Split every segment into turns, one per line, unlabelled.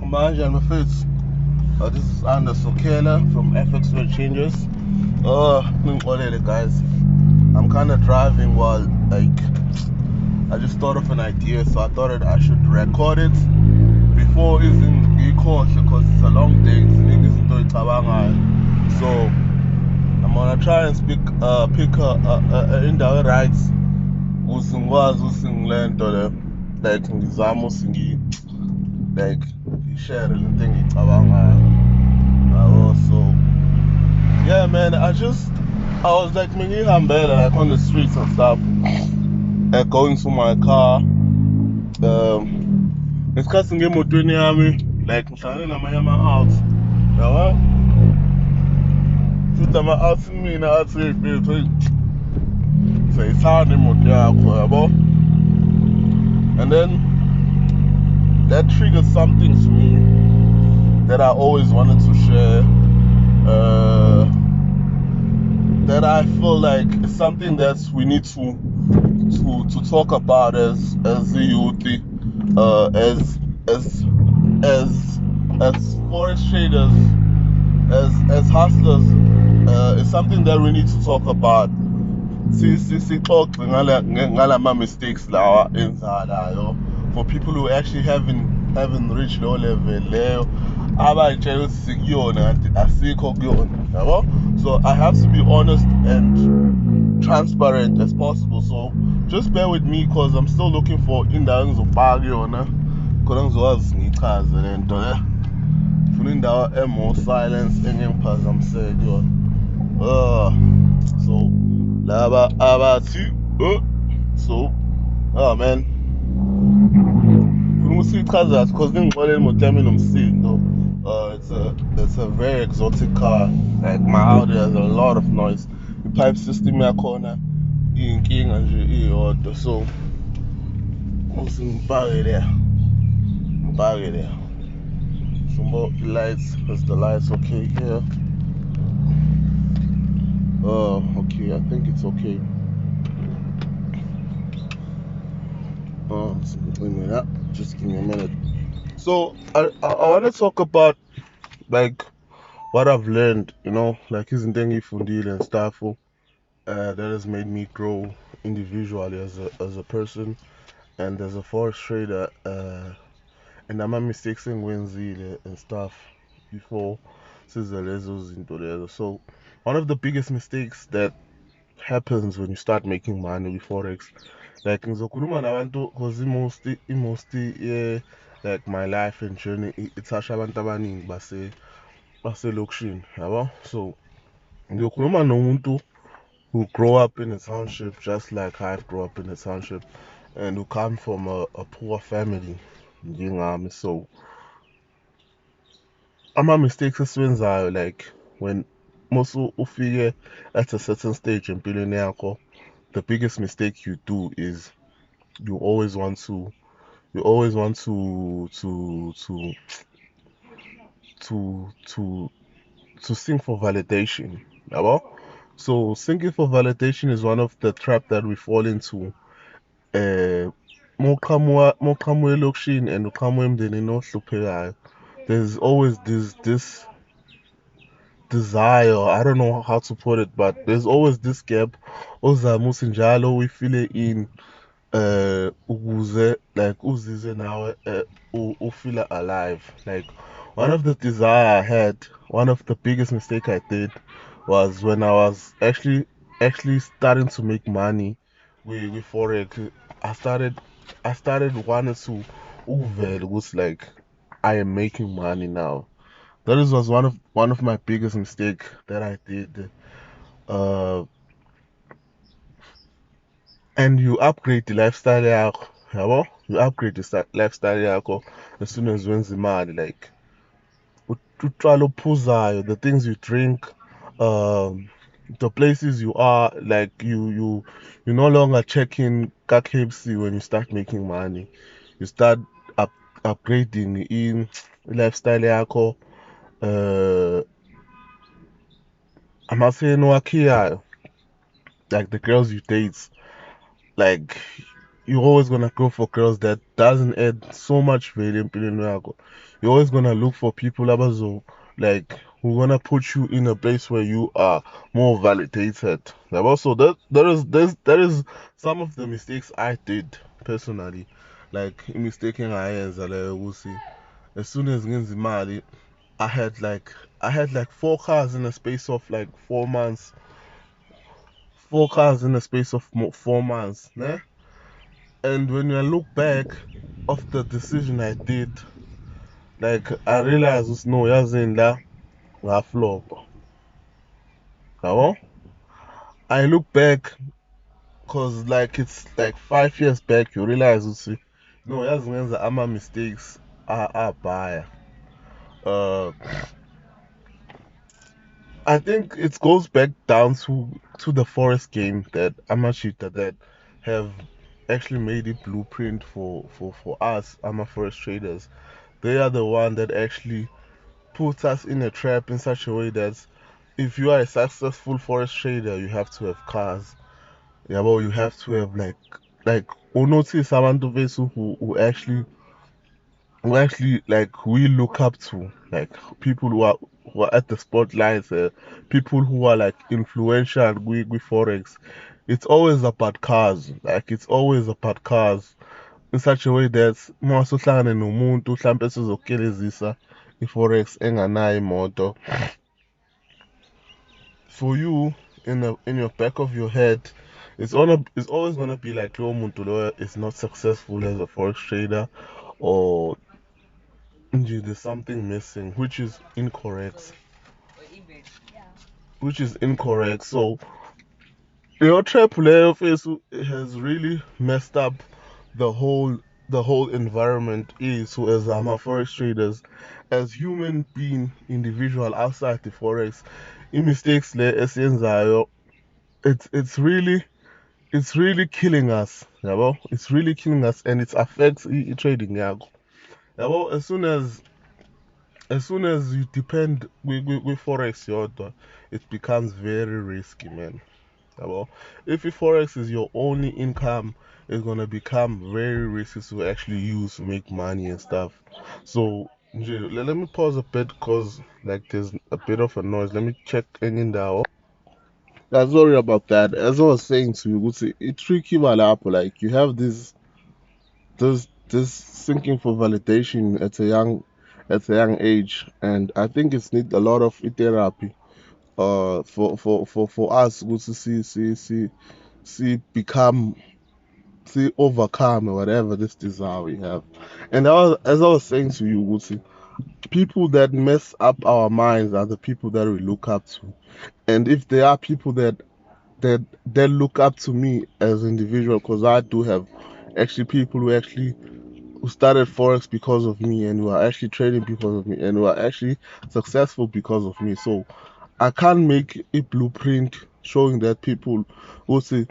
Manja and my face. This is Anders Okela from FX World Changes. Guys, I'm kind of driving while I just thought of an idea, so I thought that I should record it before even the course because it's a long day. So I'm gonna try and pick a indirect rights. Usingwazi usingilento le like ngizama like share lento engicabangayo. So yeah, man, I was like ngihambela like on the streets and stuff, going to my car. Ngesikhathi ngemotweni yami like ngihlangane namanye ama-outs, yabo futhi ama-outs mina athi hey sayithanda imoto yakho, yabo, and then that triggered something to me that I always wanted to share, that I feel like it's something that we need to talk about as the youth, as forex traders, as hustlers. It's something that we need to talk about. Sixoxe ngala mistakes lawa enzalayo for people who actually haven't reached low level leyo abayitshela ukuthi sikuyona kanti asikho kuyona, yabo. So I have to be honest and transparent as possible, so just bear with me because I'm still looking for indawo engizofaka kuyona khona ngizokwazi ngichaze lento le. Funa indawo more silence engengiphazamiseki kuyona. So laba abathi so man, funa usichaza because ngingixolele imoto yami inomsindo. It's a very exotic car. Like my Audi has a lot of noise. The pipe system yakhona iyinkinga nje iyodwa, so ngipake there. Some more lights. Is the lights okay here? Okay, I think it's okay. So wait a minute. Just give me a minute. So I want to talk about like what I've learned, like isn't ifundile and stuff. That has made me grow individually as a person and as a forex trader. And my mistakes engwenzile and stuff before sizelezo zinto lezo. So one of the biggest mistakes that happens when you start making money with forex, like ngizokhuluma nabantu because mostly yeah, like my life and journey ithasha abantu abaningi baselokishini, yabo. So ngiyokhuluma nomuntu who grow up in a township just like I've grown up in a township and who come from a poor family njengami. So ama-mistakes esiwenzayo, like when most ufike at a certain stage empilweni yakho, the biggest mistake you do is you always want to sing for validation, yabo. So singing for validation is one of the trap that we fall into. Moqhamuka elokishini and uqhamuka emndenini ohluphekayo, there's always this desire, I don't know how to put it, but there's always this gap ozama ukuthi njalo uyifile in ukuze like uzize nawe ufeel alive. Like one of the desire I had, one of the biggest mistake I did was when I was actually starting to make money with forex. I started wanting to uvela ukuthi like I am making money now. That was one of my biggest mistake that I did. And you upgrade the lifestyle yakho, yabo. You upgrade the lifestyle yakho as soon as wenza imali, like utshwala ophuzayo, the things you drink, the places you are, like you no longer check in ka-KFC when you start making money. You start upgrading in lifestyle yakho. Amatheni owakhiyayo, like the girls you date, like you're always gonna go for girls that doesn't add so much value empilweni yakho. You're always gonna look for people like who gonna put you in a place where you are more validated. Like also that is some of the mistakes I did personally. Like mistaking ayenza leyo ukuthi as soon as ngenza imali I had like 4 cars in a space of like 4 months. 4 cars in a space of 4 months. Ne? And when I look back of the decision I did, like I realized it's no yazini la ngaflop. Yabo? I look back cause like it's like 5 years back you realize it's no yazi ngenza ama mistakes are baya. Uh I think it goes back down to the Forex game that Amashita that have actually made it blueprint for us, Ama Forex traders. They are the one that actually puts us in a trap in such a way that if you are a successful Forex trader, you have to have cars. Yeah, well, you have to have like unotice abantu bethu who actually like we look up to, like people who are at the spotlights, people who are like influential with Forex. It's always about cars. Like it's always about cars in such a way that uma usuhlangane nomuntu mhlampe esizokukelezisa i-Forex enganayo imoto, for you in your back of your head, it's always gonna be like lowo muntu loyo is not successful as a Forex trader, or there's something missing, which is incorrect. So your trap layer face has really messed up the whole environment is so as our forex traders, as human being individual outside the forex, in mistakes le esiyenzayo, it's really killing us, yabo. It's really killing us and it affects trading yakho. Yabo, as soon as you depend with forex yodwa, it becomes very risky, man. Yabo. If your forex is your only income, it's gonna become very risky to actually use to make money and stuff. So let me pause a bit because like there's a bit of a noise. Let me check in there. Yeah, sorry about that. As I was saying to you, it's tricky malappo. Like you have this thinking for validation at a young age, and I think it's need a lot of therapy. For us, to see become see overcome or whatever this desire we have. And as I was saying to you, Gucci, people that mess up our minds are the people that we look up to. And if there are people that look up to me as an individual, because I do have actually people who started forex because of me and who are actually trading because of me and who are actually successful because of me. So I can't make a blueprint showing that people will say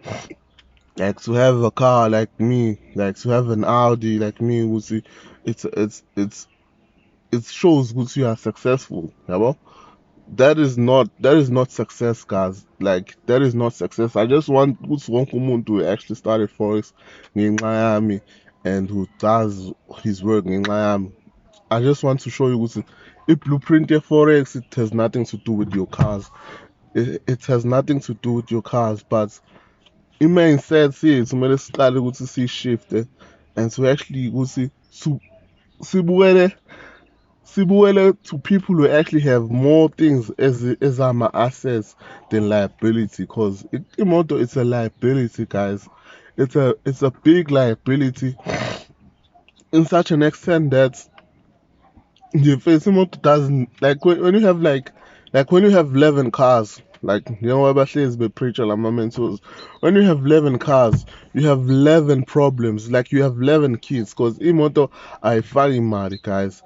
like to have a car like me, like to have an Audi like me, will see it's it shows that you are successful. Yeah, that is not success, guys. Like that is not success. I just want who's one woman to actually start a forex in Miami and who does his work in Miami. I just want to show you what's a blueprint your forex. It has nothing to do with your cars. It has nothing to do with your cars, but i-mindset yethu kumele siqale ukuthi siyishifte and to actually ukuthi sibukele to people who actually have more things as ama assets than liability, because imoto it's a liability, guys. It's a big liability in such an extent that the imoto doesn't like when you have when you have 11 cars, like you know what is the preacher like my mentors, when you have 11 cars you have 11 problems, like you have 11 kids, because imoto ayifaki imali, guys.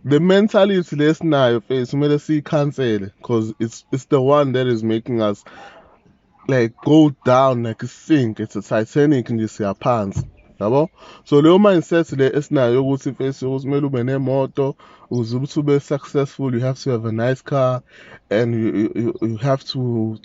The mentality lesinayo face kumele siyikhansele, because it's the one that is making us like go down like a sink. It's a Titanic nje siyaphansi, yabo. So leyo mindset le esinayo yokuthi face ukuthi kumele ube nemoto ukuze ukuthi ube successful, you have to have a nice car and you have to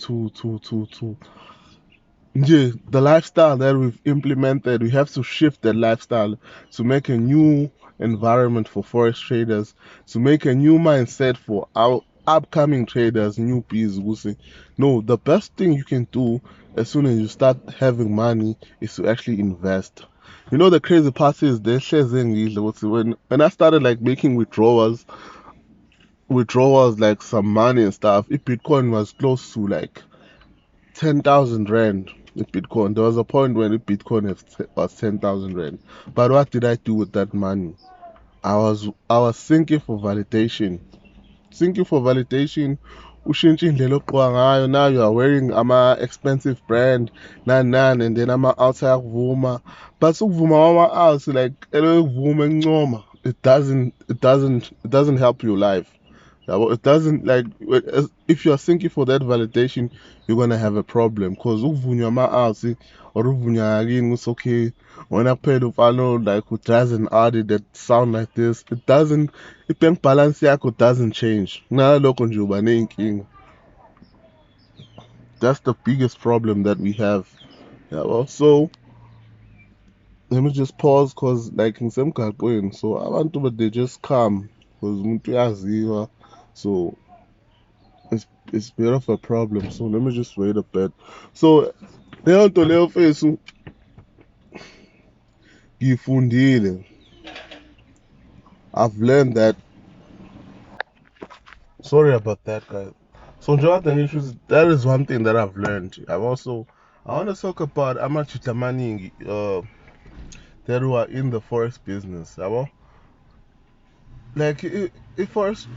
yeah, the lifestyle that we've implemented, we have to shift that lifestyle to make a new environment for forex traders, to make a new mindset for our upcoming traders, newbies who say, no, the best thing you can do as soon as you start having money is to actually invest. You know, the crazy part is they shares when I started like making withdrawals like some money and stuff, if Bitcoin was close to like 10,000 rand in Bitcoin. There was a point when Bitcoin was 10,000 rand. But what did I do with that money? I was thinking for validation. Thinking for validation. Ushintshe indlela ogqoka ngayo. Now you are wearing ama expensive brand nani and then ama out ayakuvuma. But ukuvuma wama out like elo kuvuma encoma. It doesn't help your life. Yeah, well, it doesn't like if you're thinking for that validation, you're gonna have a problem. Cause uvunywa ama-outs or uvunywa yakini, it's okay. When I pay the follow like who doesn't add it that sound like this, it doesn't. Bank balance yakho doesn't change. Nalokho nje uba nenkinga. That's the biggest problem that we have. Yeah, well, so let me just pause cause like ngisemgaqweni, so abantu but they just come cause umuntu uyaziwa, so it's a bit of a problem. So let me just wait a bit. So leyo nto leyo mfethu ngiyifundile. I've learned that. Sorry about that, guys. So Jonathan issues, that is one thing that I've learned. I want to talk about how much money that were in the forest business. Like forest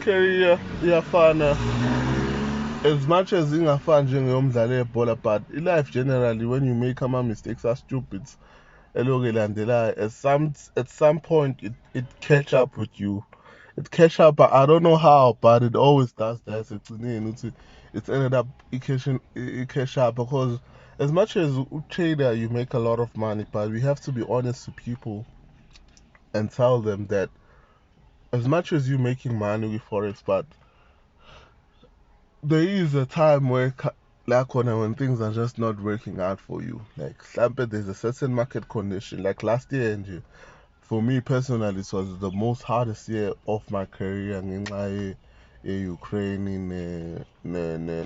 career iyafana as much as ingafani njengeyomdlalo yebhola, but in life generally when you make ama mistakes are stupid. At some point it catch up with you. It catch up, but I don't know how, but it always does that. It's ended up it catch up because as much as a trader you make a lot of money, but we have to be honest to people and tell them that as much as you're making money with forex, but there is a time where like when things are just not working out for you. Like there's a certain market condition. Like last year, and for me personally, it was the most hardest year of my career in Ukraine, in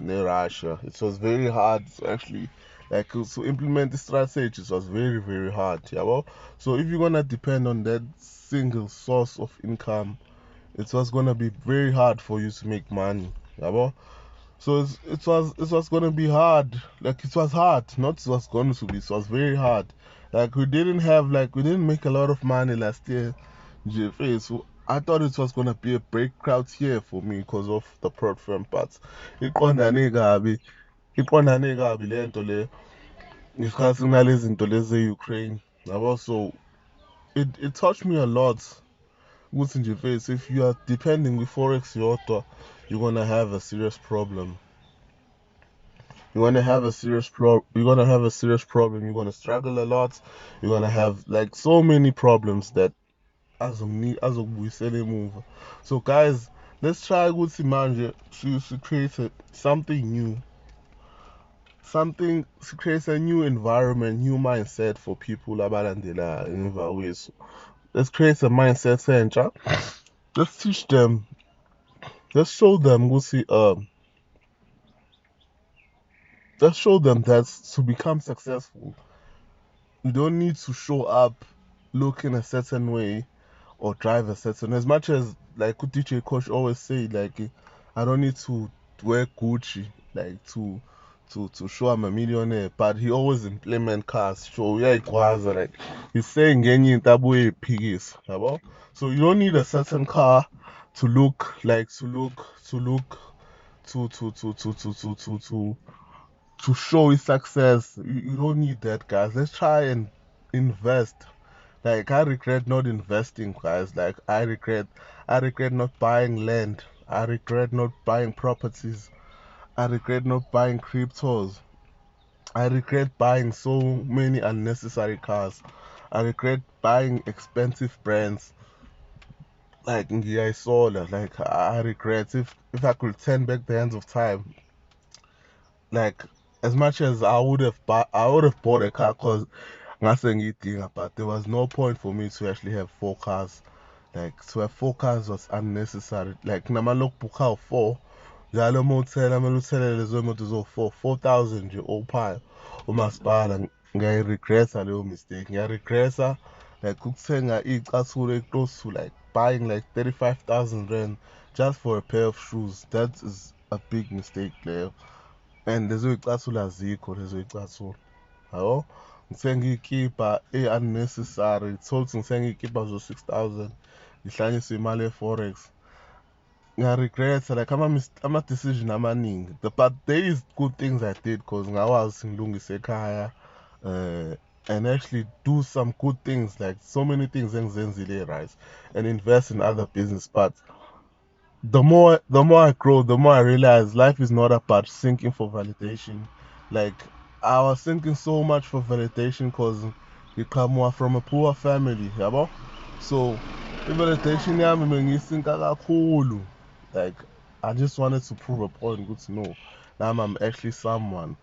Russia. It was very hard to actually like to implement the strategy. It was very very hard. Yeah, well, so if you're gonna depend on that single source of income, it was gonna be very hard for you to make money. Yeah, well, so it was gonna be hard. Like it was hard. Not it was going to be. It was very hard. Like we didn't make a lot of money last year. GFA. So I thought it was gonna be a breakout year for me because of the platform parts. Iqondane kabi. Iqondane kabi lento le. Ngesikhathi kunalezi zinto lezi e-Ukraine. Yabo, so it touched me a lot. Ukuthi nje face, if you are depending with forex yodwa, you're gonna have a serious problem. You're gonna have a serious problem. You're gonna struggle a lot. You're gonna have like so many problems that azokubuyisela emuva. So guys, let's try ukuthi manje to create something new. Something to create a new environment, new mindset for people abalandela emva kwethu. Let's create a mindset entsha. Let's teach them. Let's show them ukuthi let's show them that to become successful you don't need to show up looking a certain way or drive a certain. As much as like DJ coach always say, like I don't need to wear Gucci like to show I'm a millionaire, but he always implement cars. So yeah, it was like he's saying any tabu piggies, so you don't need a certain car to look like to show his success. You don't need that, guys. Let's try and invest. Like I regret not investing, guys. Like I regret not buying land. I regret not buying properties. I regret not buying cryptos. I regret buying so many unnecessary cars. I regret buying expensive brands like Ngia Solar. Like I regret if I could turn back the hands of time. Like as much as I would have bought a car because but there was no point for me to actually have 4 cars. Like to have 4 cars was unnecessary. Like namalok book out 4. Njalo uma uthela kumele uthele lezo moto zo-4 4,000 nje ophayo umasipala. Ngiyayiregressa leyo mistake. Ngiyaregressa like ukuthenga iy'cathulo close to like buying like 35,000 rand just for a pair of shoes. That is a big mistake leyo. And lezo y'cathulo azikho lezo y'cathulo. Yabo? Ngithenga iy'kipa unnecessary. Tholukuthi ngithenga iy'kipa zo-6,000 ngihlanyise imali ye-Forex. Ngiyaregretta like ama-decision amaningi. But there is good things I did because ngakwazi ngilungise ekhaya and actually do some good things like so many things engizenzile right and invest in other business. But the more I grow, the more I realize life is not about sinking for validation. Like I was sinking so much for validation because we come from a poor family, yabo? So i-validation yami bengiyisinka kakhulu. Like I just wanted to prove a point, good to know. Now I'm actually someone.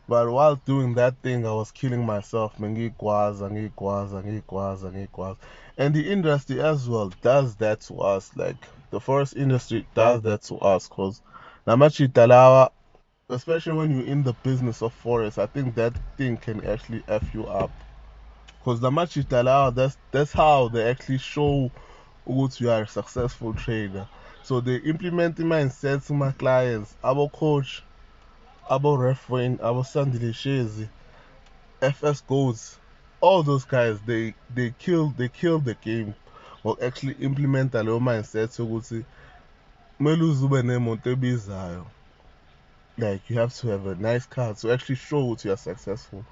But while doing that thing, I was killing myself. Ngikwaza, ngikwaza, ngikwaza, ngikwaza. And the industry as well does that to us. Like the forest industry does that to us. Cause namachitalawa, especially when you're in the business of forest, I think that thing can actually f you up. Cause namachitalawa, that's how they actually show what you are a successful trader. So they implement the mindset to my clients. Our coach, our referee, our SANDILE SHEZI, FS Goals, all those guys, they killed the game. Or actually implement a leyo mindset sokuthi kumele uze ube nemoto ebizayo. Like you have to have a nice car to actually show that you are successful.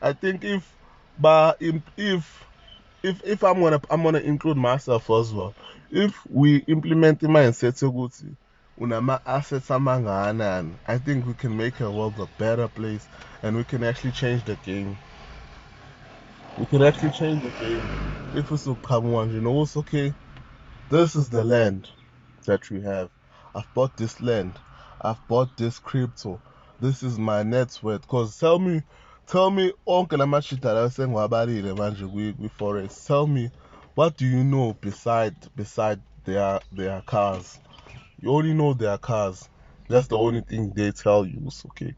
I think if I'm gonna include myself as well. If we implement the mindset sokuthi unama assets amangakanani, I think we can make a world a better place and we can actually change the game. We can actually change the game if we still come one, it's okay. This is the land that we have. I've bought this land. I've bought this crypto. This is my net worth. Cause tell me, onke lamashita la sengiwabalile manje kwi-forex. Tell me, what do you know beside their cars? You only know their cars. That's the only thing they tell you. It's okay.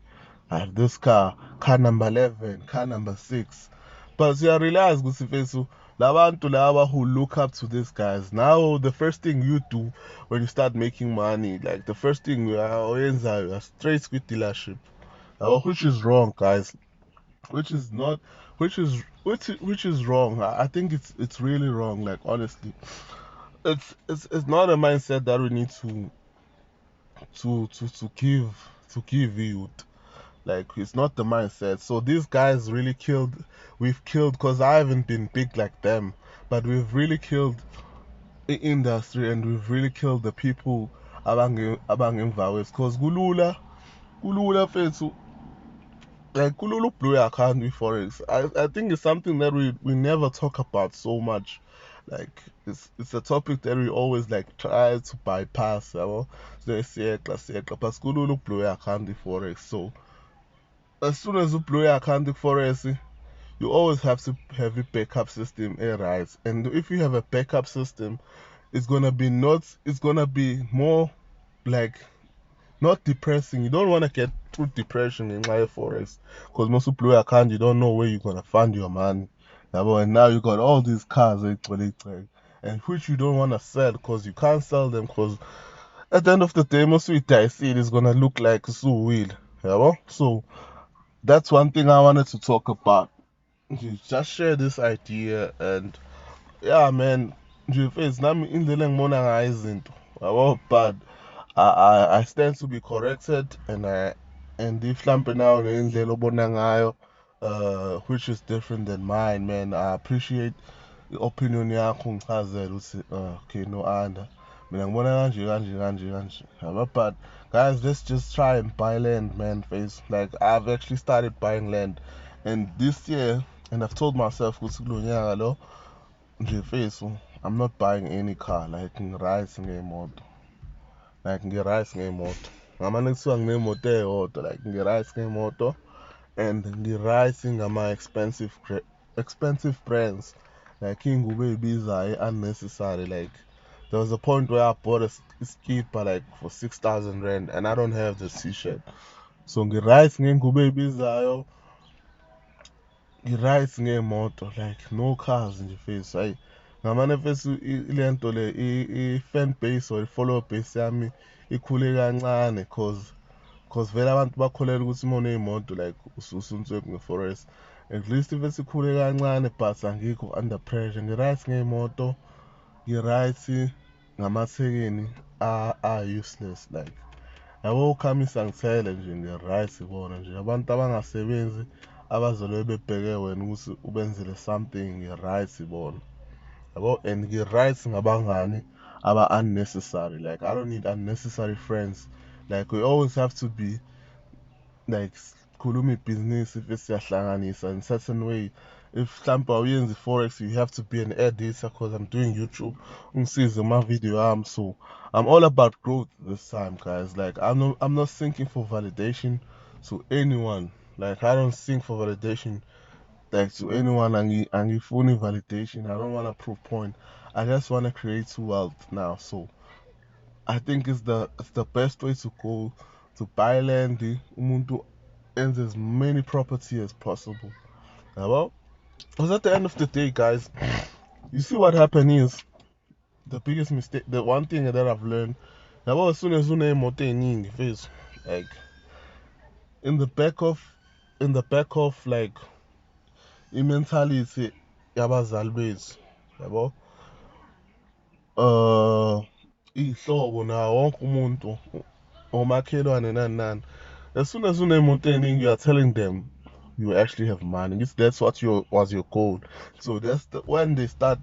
I have this car number 11, car number 6. But you realize, Gusifesu, labantu laba who look up to these guys, now the first thing you do when you start making money, like the first thing you are straight with dealership. Which is wrong, guys. Which is not, which is wrong. I think it's really wrong. Like honestly, it's not a mindset that we need to give you. Like it's not the mindset. So these guys really killed. We've killed because I haven't been big like them, but we've really killed the industry and we've really killed the people abang emvawes. Because kulula fethu, like kulula blue account with forex. I think it's something that we never talk about so much. Like it's a topic that we always like try to bypass. So siyekla but kulula blue account with forex. So as soon as you blow your account forex, you always have to have a backup system, right? And if you have a backup system, it's gonna be more like not depressing. You don't want to get through depression in life forex because most people blow your account, you don't know where you're gonna find your money. And now you got all these cars, and which you don't want to sell because you can't sell them because at the end of the day, most of the it is gonna look like so wheel. So that's one thing I wanted to talk about. Just share this idea and yeah, man. Nje mfethu nami indlela engibona ngayo izinto but I stand to be corrected and if mhlampe nawe ngendlela obona ngayo which is different than mine, man. I appreciate i-opinion yakho ngichazele ukuthi okay no anda mina ngibona kanje kanje kanje kanje but guys, let's just try and buy land, man. Face like I've actually started buying land and this year, and I've told myself ukuthi kulo nyaka lo nje face I'm not buying any car. Like ngirice ngemoto, like ngirice ngemoto ngamane kuthiwa nginemoto eyodwa, like ngirice ngemoto and ngi-right expensive brands like ingubo ebizayo unnecessary. Like there was a point where I bought a skipper like for 6,000 rand and I don't have the t-shirt. So ngi-right ngengubo ebizayo, ngi-right ngemoto, like no cars nje face. Hayi ngamane face ilento le i-fan base or i-follower base yami ikhule kancane cause vele abantu bakholelwa ukuthi uma uney'moto like usuntswepu nge-Forex. At least if esikhule kancane but angikho under pressure. Ngi-right ngey'moto, ngi-right ngamathekeni a-useless like yabo ukhamisa ngithele nje ngi-right bona nje abantu abangasebenzi abazobe bebheke wena ukuthi ubenzele something ngi-right bona yabo. And ngi-right ngabangani aba-unnecessary. Like I don't need unnecessary friends. Like we always have to be like khuluma ibhizinisi if siyahlanganisa in certain way. If mhlawumbe awuyenzi forex, you have to be an editor because I'm doing YouTube, ungisize ama-video ami. So I'm all about growth this time, guys. Like I'm not seeking for validation to anyone. Like I don't seek for validation like to anyone. Angifuni validation. I don't want to prove point. I just want to create wealth now. So I think it's the best way to go to buy land. Umuntu ends as many property as possible. Yeah, well, because at the end of the day, guys, you see what happened is the biggest mistake. The one thing that I've learned, yeah, well, as soon as you name in face, like in the back of, like mentality, yabazali bethu, yabo, ihlobo nawo wonke umuntu, omakhelwane nani nani. As soon as you are telling them you actually have money. That's what was your goal. So that's when they start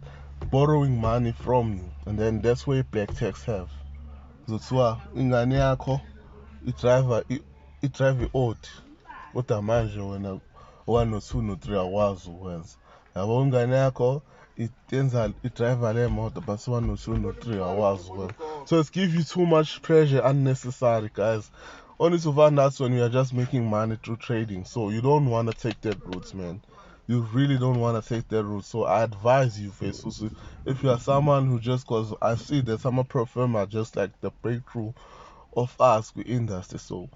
borrowing money from you, and then that's where black tax have. Zotswa ingane yakho i-drive i-old kodwa manje wena 1 no 2 no 3 awazi ukwenza. Yabo ingane yakho i-drive le moto but 1 no 2 no 3 awazi ukwenza. So it's give you too much pressure unnecessary, guys. Only to find out when you are just making money through trading. So you don't want to take that route, man. You really don't want to take that route. So I advise you, Jesus, if you are someone who just, cause I see that some pro firm are just like the breakthrough of us with industry. So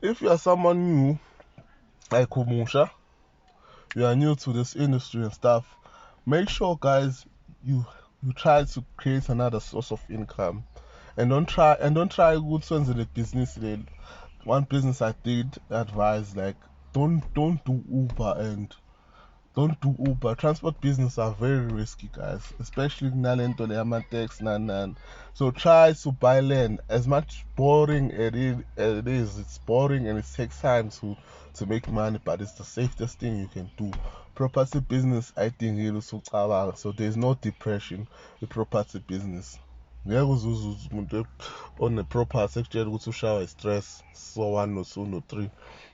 if you are someone new, like Kumusha, you are new to this industry and stuff, make sure, guys, you try to create another source of income, and don't try good ones in the business. One business I did advise, like don't do Uber and don't do Uber. Transport business are very risky, guys, especially Nalento Tax Nan. So try to buy land. As much boring it is, it's boring and it takes time to make money, but it's the safest thing you can do. Property business, I think it is so there's no depression with property business. Ngeke uzuze umuntu one-property ekutshela ukuthi ushawa stress so 1 no 2 no 3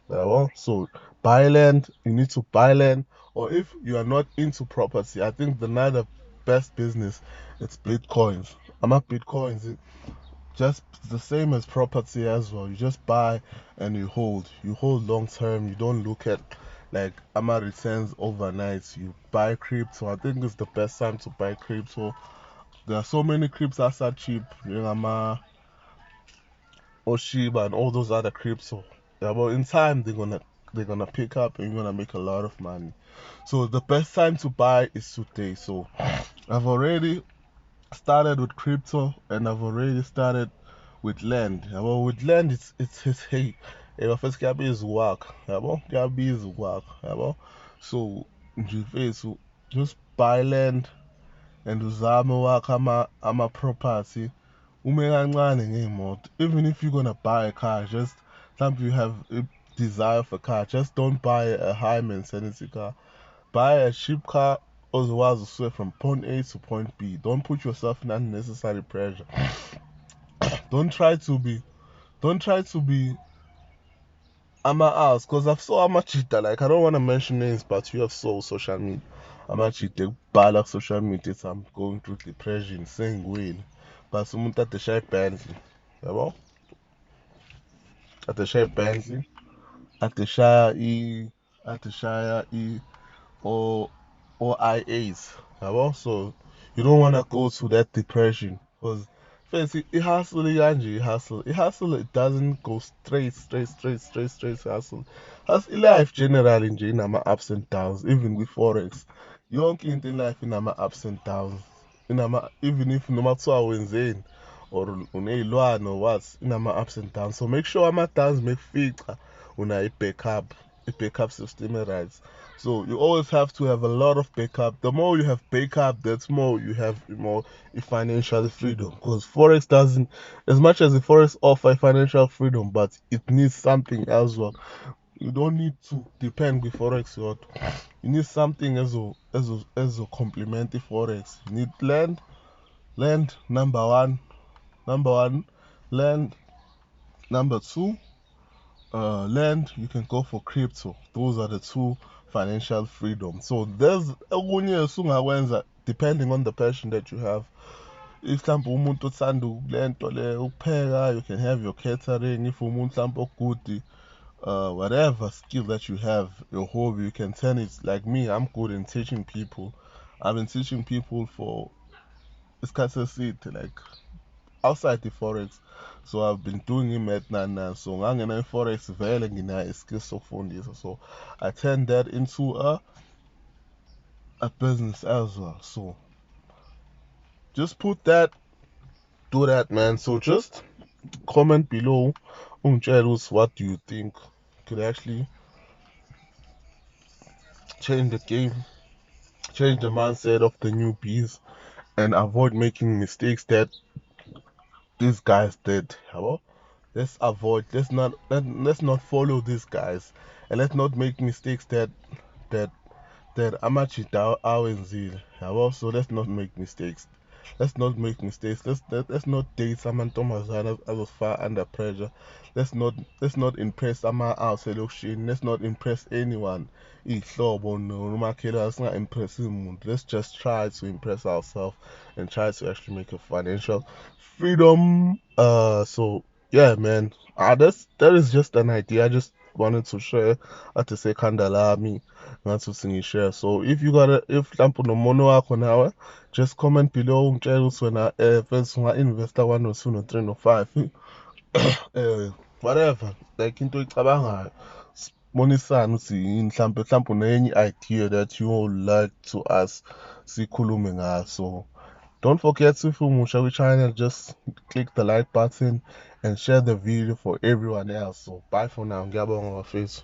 yabo. So buy land, you need to buy land. Or if you are not into property, I think the another best business it's bitcoins. Bitcoins just the same as property as well. You just buy and you hold long term. You don't look at like returns overnight. You buy crypto. I think it's the best time to buy crypto. There are so many cryptos that are cheap, Oshiba and all those other crypto. Yeah, but in time they're gonna pick up and you're gonna make a lot of money. So the best time to buy is today. So I've already started with crypto and I've already started with land. Yeah, well, with land it's hey, first is work. Yeah, well, is work. Yeah, well. So so just buy land and uzame wakha ama-property ume kancane ngey'moto. Even if you're gonna buy a car, just sometimes you have a desire for a car, just don't buy a high maintenance car. Buy a cheap car otherwise switch from point A to point B. Don't put yourself in unnecessary pressure. Don't try to be ama-ass, because I've saw ama-cheater, like I don't want to mention names, but you have saw social media ama-cheater ekubhala social media ethi I'm going through depression sengwini, but umuntu ade shaya Bentley, yabo, ade shaya Bentley, ade shaya athi shaya or IAs. So you don't want to go to that depression because first hustle kanje hustle it doesn't go straight hustle. Life generally nje inama ups and downs, even with forex. Yonke into in life inama ups and downs. Even if noma kuthiwa wenzeni or uneyilwane or what, inama ups and downs. So make sure ama downs mefica una i-backup system right. So you always have to have a lot of backup. The more you have backup, that's more you have more financial freedom. Because forex doesn't, as much as the forex offer financial freedom, but it needs something as well. You don't need to depend with forex. You need something as a complement to forex. You need land number one, land number two. Land, you can go for crypto. Those are the two financial freedom. So there's okunye esungakwenza depending on the passion that you have. If mhlawumbe umuntu othanda lento le ukupheka, you can have your catering. If umuntu mhlawumbe good, whatever skill that you have, your hobby, you can turn it. Like me, I'm good in teaching people. I've been teaching people for isikhathi eside, like outside the forex. So I've been doing it now. So ngangena forex vele ngina skills sokufundisa. So I turned that into a business as well. So just do that, man. So just comment below what do you think could actually change the game, change the mindset of the newbies, and avoid making mistakes that these guys did. Hello? Let's not follow these guys, and let's not make mistakes that amachita awenzile. So let's not make mistakes. Let's not date amantombazana azofaka under pressure. Let's not impress ama-out elokishini. Let's not impress anyone. Ihlobo nomakhelwane singa-impress umuntu. Let's just try to impress ourselves and try to actually make a financial freedom. So yeah, man. That is just an idea. I just wanted to share to say kandalami ngathi share. So if mhlawumbe unomono wakho nawe, just comment below ungitshela ukuthi wena first unga-investa 1 or 2 no 3 no 5 whatever, like into oyicabangayo. Bonisane ukuthi yini mhlawumbe unenye idea that you would like to us sikhulume ngayo. So don't forget, if you're musha with channel, just click the like button and share the video for everyone else. So bye for now. Ngiyabonga bafethu.